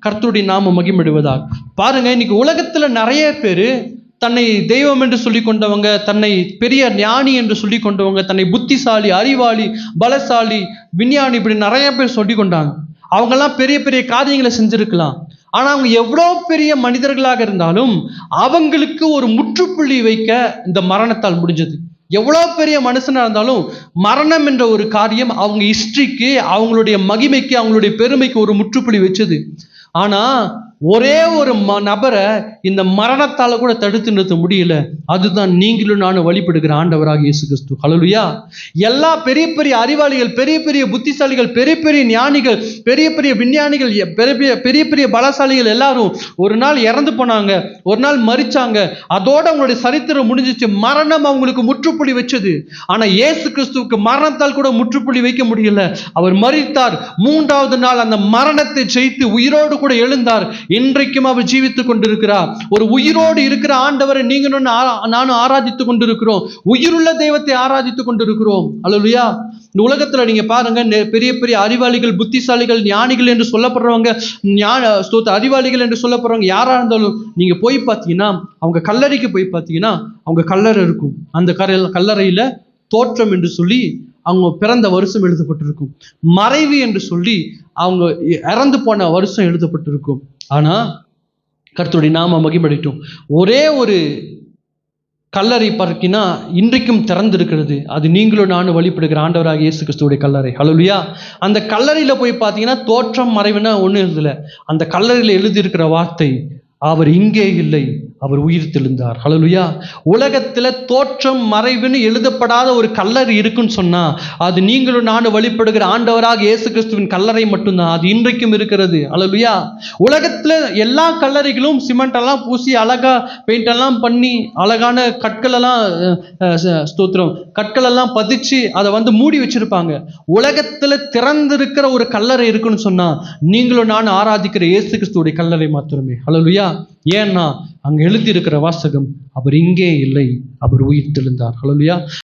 கர்த்தருடைய நாமம் மகிமைப்படுவதாக. பாருங்க, இன்னைக்கு உலகத்துல நிறைய பேர் தன்னை தெய்வம் என்று சொல்லி கொண்டவங்க, தன்னை பெரிய ஞானி என்று சொல்லி கொண்டவங்க, தன்னை புத்திசாலி, அறிவாளி, பலசாலி, விஞ்ஞானி, இப்படி நிறைய பேர் சொல்லி கொண்டாங்க. அவங்கெல்லாம் பெரிய பெரிய காரியங்களை செஞ்சிருக்கலாம். ஆனா அவங்க எவ்வளோ பெரிய மனிதர்களாக இருந்தாலும் அவங்களுக்கு ஒரு முற்றுப்புள்ளி வைக்க இந்த மரணத்தால் முடிஞ்சது. எவ்வளோ பெரிய மனுஷனா இருந்தாலும் மரணம் என்ற ஒரு காரியம் அவங்க ஹிஸ்டரிக்கு, அவங்களுடைய மகிமைக்கு, அவங்களுடைய பெருமைக்கு ஒரு முற்றுப்புள்ளி வச்சது. ஆனா ஒரே ஒரு நபரை இந்த மரணத்தால கூட தடுத்து நிறுத்த முடியல. அதுதான் நீங்களும் நானும் வழிபடுகிற ஆண்டவராக இயேசு கிறிஸ்து. ஹல்லேலூயா. எல்லா பெரிய பெரிய அறிவாளிகள், பெரிய பெரிய புத்திசாலிகள், பெரிய பெரிய ஞானிகள், பெரிய பெரிய விஞ்ஞானிகள், பெரிய பெரிய பலசாலிகள் எல்லாரும் ஒரு நாள் இறந்து போனாங்க, ஒரு நாள் மரிச்சாங்க. அதோட அவங்களுடைய சரித்திரம் முடிஞ்சிச்சு. மரணம் அவங்களுக்கு முற்றுப்புள்ளி வச்சது. ஆனா இயேசு கிறிஸ்துவுக்கு மரணத்தால் கூட முற்றுப்புள்ளி வைக்க முடியல. அவர் மரித்தார். 3வது நாள் அந்த மரணத்தை ஜெயித்து உயிரோடு கூட எழுந்தார். இன்றைக்கும் அவர் ஜீவித்துக் கொண்டிருக்கிறார். ஒரு உயிரோடு இருக்கிற ஆண்டவரை நீங்களும் நானும் ஆராதித்துக் கொண்டிருக்கிறோம். உயிருள்ள தெய்வத்தை ஆராதித்துக் கொண்டிருக்கிறோம். அல்லேலூயா. இந்த உலகத்துல நீங்க பாருங்க, பெரிய பெரிய அறிவாளிகள், புத்திசாலிகள், ஞானிகள் என்று சொல்லப்படுறவங்க, அறிவாளிகள் என்று சொல்லப்படுறவங்க யாரா இருந்தாலும் நீங்க போய் பார்த்தீங்கன்னா, அவங்க கல்லறைக்கு போய் பார்த்தீங்கன்னா அவங்க கல்லறை இருக்கும். அந்த கல்லறையில தோற்றம் என்று சொல்லி அவங்க பிறந்த வருஷம் எழுதப்பட்டிருக்கும். மறைவு என்று சொல்லி அவங்க இறந்து போன வருஷம் எழுதப்பட்டிருக்கும். ஆனா கர்த்தருடைய நாமம் மகிமைப்படட்டும், ஒரே ஒரு கல்லறை பார்க்கினா இன்றைக்கும் திறந்திருக்கிறது. அது நீங்களும் நானும் வழிபடுகிற ஆண்டவராக இயேசு கிறிஸ்துவுடைய கல்லறை. ஹல்லேலூயா. அந்த கல்லறையில போய் பார்த்தீங்கன்னா தோற்றம் மறைவுனா ஒன்றும் எழுதல. அந்த கல்லறையில எழுதியிருக்கிற வார்த்தை, அவர் இங்கே இல்லை, அவர் உயிர் தெழுந்தார். ஹல்லேலூயா. உலகத்துல தோற்றம் மறைவுன்னு எழுதப்படாத ஒரு கல்லறை இருக்குன்னு சொன்னா அது நீங்களும் நானும் வழிபடுகிற ஆண்டவராக இயேசு கிறிஸ்துவின் கல்லறை மட்டும்தான். அது இன்றைக்கும் இருக்கிறது. ஹல்லேலூயா. உலகத்துல எல்லா கல்லறைகளும் சிமெண்ட் எல்லாம் பூசி அழகா பெயிண்ட் எல்லாம் பண்ணி அழகான கற்கள் எல்லாம் பதிச்சு அதை மூடி வச்சிருப்பாங்க. உலகத்துல திறந்திருக்கிற ஒரு கல்லறை இருக்குன்னு சொன்னா நீங்களும் நானும் ஆராதிக்கிற இயேசு கிறிஸ்துவுடைய கல்லறை மாத்திரமே. ஹல்லேலூயா. ஏன்னா அங்க எழுதி இருக்கிற வாசகம், அவர் இங்கே இல்லை, அவர் உயிர் தெழுந்தார். ஹல்லேலூயா.